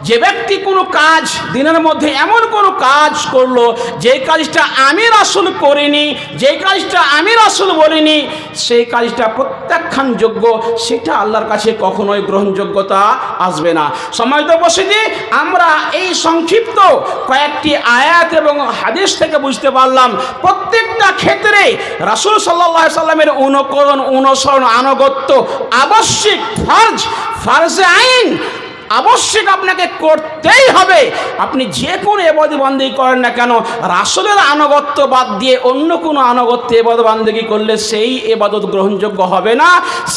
যে ব্যক্তি কোনো কাজ দিনের মধ্যে এমন কোনো কাজ করলো যে কাজটা আমি রাসূল করিনি, যে কাজটা আমি রাসূল বলিনি, সেই কাজটা প্রত্যাখ্যানযোগ্য, সেটা আল্লাহর কাছে কখনোই গ্রহণযোগ্যতা আসবে না। সম্মানিত উপস্থিতি, আমরা এই সংক্ষিপ্ত কয়েকটি আয়াত এবং হাদিস থেকে বুঝতে পারলাম প্রত্যেকটা ক্ষেত্রে রাসূল সাল্লাল্লাহু আলাইহি সাল্লামের অনুকরণ, অনুসরণ, আনুগত্য আবশ্যিক, ফারজে আইন, আবশ্যক আপনাকে করতেই হবে। আপনি যে কোনো ইবাদত বন্দেগী করেন না কেন, রাসূলের আনুগত্য বাদ দিয়ে অন্য কোনো আনুগত্য ইবাদত বন্দেগী করলে সেই ইবাদত গ্রহণযোগ্য হবে না,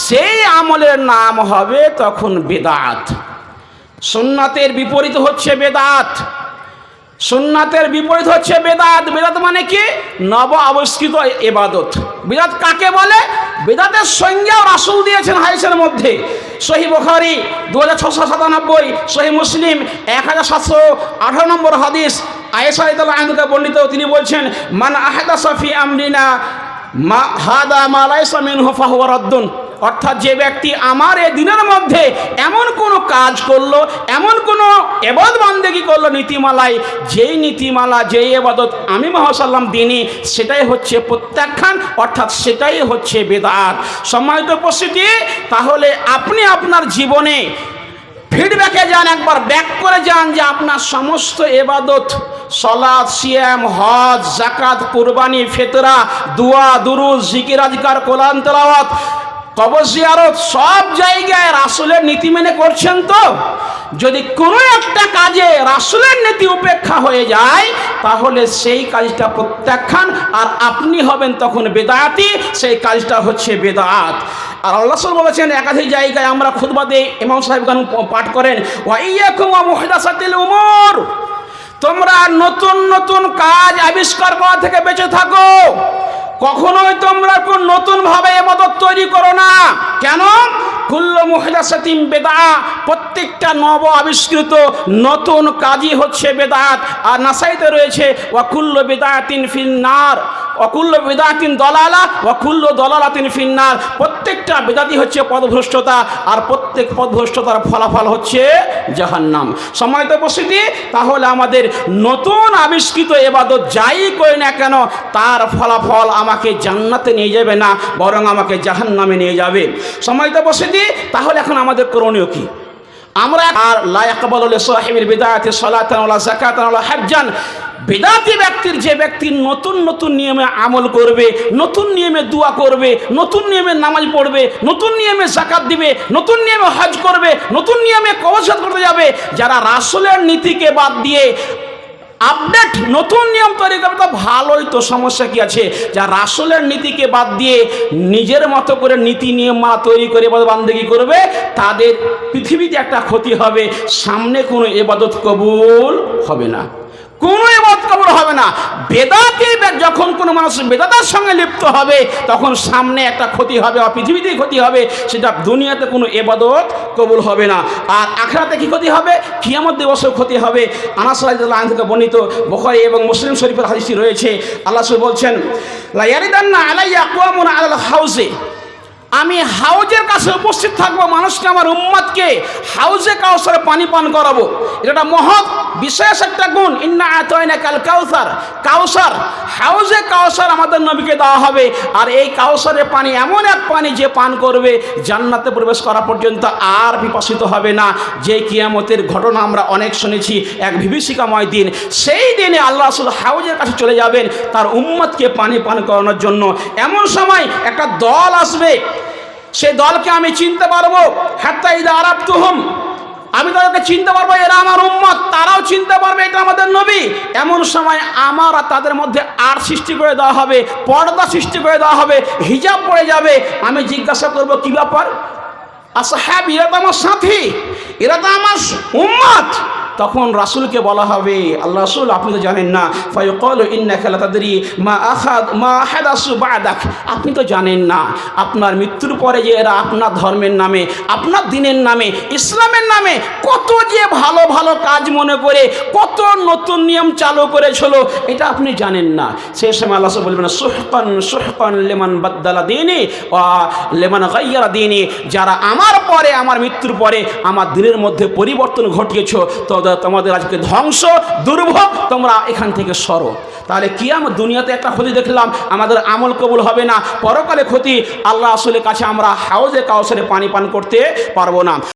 সেই আমলের নাম হবে তখন বিদআত। সুন্নাতের বিপরীত হচ্ছে বেদাত। সুন্নাতের বিপরীত হচ্ছে বেদাত। বেদাত মানে কি? নব আবিষ্কৃত ইবাদত। বিদআত কাকে বলে? বেদাতের সংজ্ঞাও রাসূল দিয়েছেন হাদিসের মধ্যে। সহিহ বুখারী 2697, সহিহ মুসলিম 1718 নম্বর হাদিস। আয়েশা রাদিয়াল্লাহু আনহা বর্ণিত, তিনি বলছেন, মান আহদাসা ফি আমরিনা মা হাদা মা লাইসা মিনহু ফাহুয়া রাদ্দুন। অর্থাৎ যে ব্যক্তি আমার এই দিনের মধ্যে এমন কোনো কাজ করলো, এমন কোনো ইবাদত বন্দেগী করলো নীতিমালায়, যেই নীতিমালা, যেই ইবাদত আমি মুহাম্মদ সাল্লাল্লাহু আলাইহি ওয়াসাল্লাম দিনই, সেটাই হচ্ছে প্রত্যাখ্যান, অর্থাৎ সেটাই হচ্ছে বিদআত। সম্মানিত উপস্থিতি, তাহলে আপনি আপনার জীবনে ফিডব্যাকে যান, একবার ব্যাক করে যান যে আপনার সমস্ত ইবাদত, সালাত, সিয়াম, হজ, যাকাত, কুরবানি, ফিতরা, দোয়া, দুরূদ, জিকির, আজকার, কোরআন তেলাওয়াত, কবর জিয়ারত, সব জায়গায় রাসূলের নীতি মেনে করছেন তো? যদি কোনো একটা কাজে রাসূলের নীতি উপেক্ষা হয়ে যায়, তাহলে সেই কাজটা প্রত্যাখ্যান, আর আপনি হবেন তখন বেদাতি, সেই কাজটা হচ্ছে বেদাত। আর আল্লাহ রাসূল বলেছেন একাধিক জায়গায়, আমরা খুতবাতে ইমাম সাহেবগণ পাঠ করেন, ওয়া ইয়্যাকুম ওয়া মুহদাসাতিল উমুর, তোমরা নতুন নতুন কাজ আবিষ্কার করা থেকে বেঁচে থাকো। কখনোই তোমরা কোন নতুন ভাবে ইবাদত তৈরি করো না। কেন? কুল্লু মুহদাসাতিন বিদআ, প্রত্যেকটা নব আবিষ্কৃত নতুন কাজই হচ্ছে বেদাত। আর নাসাইতে রয়েছে, ওয়া কুল্লু বিদআতিন ফিন্নার, ওয়া কুল্লু বিদআতিন দালালা, ওয়া কুল্লু দালালাতিন ফিন্নার। প্রত্যেকটা বিদআতই হচ্ছে পথভ্রষ্টতা, আর প্রত্যেক পথভ্রষ্টতার ফলাফল হচ্ছে জাহান্নাম। সম্মানিত উপস্থিতি, তাহলে আমাদের নতুন আবিষ্কৃত ইবাদত যাই করি না কেন, তার ফলাফল আমাকে জান্নাতে নিয়ে যাবে না, বরং আমাকে জাহান্নামে নিয়ে যাবে। সম্মানিত উপস্থিতি, তাহলে এখন আমাদের করণীয় কি? আমরা আর লা ইয়াকবালু লিসাহিবিল বিদআতি সালাতান ওয়ালা যাকাতান ওয়ালা হাজ্জান, বেদাতি ব্যক্তির, যে ব্যক্তি নতুন নতুন নিয়মে আমল করবে, নতুন নিয়মে দোয়া করবে, নতুন নিয়মে নামাজ পড়বে, নতুন নিয়মে যাকাত দিবে, নতুন নিয়মে হজ করবে, নতুন নিয়মে কবর করতে যাবে, যারা রাসূলের নীতিকে বাদ দিয়ে আপডেট নতুন নিয়ম তৈরি করবে, তো ভালোই, তো সমস্যা কি আছে? যা রাসূলের নীতিকে বাদ দিয়ে নিজের মতো করে নীতি নিয়ম তৈরি করে ইবাদত বন্দেগী করবে, তাদের পৃথিবীতে একটা ক্ষতি হবে, সামনে কোনো ইবাদত কবুল হবে না, কোনো ইবাদত কবুল হবে না। বেদাতি যখন কোনো মানুষ বেদাতের সঙ্গে লিপ্ত হবে, তখন সামনে একটা ক্ষতি হবে, আর পৃথিবীতেই ক্ষতি হবে, সেটা দুনিয়াতে কোনো ইবাদত কবুল হবে না। আর আখিরাতে কি ক্ষতি হবে? কিয়ামত দিবসেও ক্ষতি হবে। আনাস রাদিয়াল্লাহু আনহু থেকে বর্ণিত, বুখারী এবং মুসলিম শরীফের হাদিসটি রয়েছে, আল্লাহ রাসূল বলছেন, লা ইয়ারিদান্না আলাইয়া আকওয়ামুন আলাল হাউজে, আমি হাউজের কাছে উপস্থিত থাকবো, মানুষকে, আমার উম্মতকে হাউজে কাউসারে পানি পান করাবো। এটা মহৎ বিশেষ একটা গুণ। ইন্না আতাইনাকাল কাউসার, কাউসার, হাউজে কাউসার আমাদের নবীকে দেওয়া হবে। আর এই কাউসারের পানি এমন এক পানি, যে পান করবে জান্নাতে প্রবেশ করা পর্যন্ত আর বিপাসিত হবে না। যে কিয়ামতের ঘটনা আমরা অনেক শুনেছি, এক বিভীষিকাময় দিন, সেই দিনে আল্লাহ রাসূল হাউজের কাছে চলে যাবেন তার উম্মতকে পানি পান করানোর জন্য। এমন সময় একটা দল আসবে, সেই দলকে আমি চিনতে পারবো, হাত্তা ইযা আরাফতুহুম, আমি তাদেরকে চিনতে পারবো, এরা আমার উম্মত, তারাও চিনতে পারবে এটা আমাদের নবী। এমন সময় আমার আর তাদের মধ্যে আর সৃষ্টি করে দেওয়া হবে, পর্দা সৃষ্টি করে দেওয়া হবে, হিজাব পড়ে যাবে। আমি জিজ্ঞাসা করবো, কি ব্যাপার? আসহাবী, এরা তো আমার সাথী, এরা তো আমার উম্মত, তখন রাসূলকে বলা হবে, আল্লাহ রাসূল আপনি তো জানেন না, ফায়াকুলু ইন্নাকা লা তাদরি মা আহাদাসু বা'দাক, আপনি তো জানেন না আপনার মৃত্যুর পরে যে এরা আপনার ধর্মের নামে, আপনার দ্বীনের নামে, ইসলামের নামে কত যে ভালো ভালো কাজ মনে করে কত নতুন নিয়ম চালু করেছিল, এটা আপনি জানেন না। সেই সময় আল্লাহ বলবেন সুহকান সুহকান লিমান বাদদালা দীনি ওয়া লিমান গায়্যারা দীনি, যারা আমার পরে, আমার মৃত্যুর পরে আমার দ্বীনের মধ্যে পরিবর্তন ঘটিয়েছ, তো তোমাদের আজকে ধ্বংস দুর্ভোগ, তোমরা এখান থেকে সরো। তাহলে কিয়ামত দুনিয়াতে একটা ক্ষতি দেখলাম, আমাদের আমল কবুল হবে না, পরকালে ক্ষতি, আল্লাহ রাসূলের কাছে আমরা হাউজে কাউসারে পানি পান করতে পারবো না।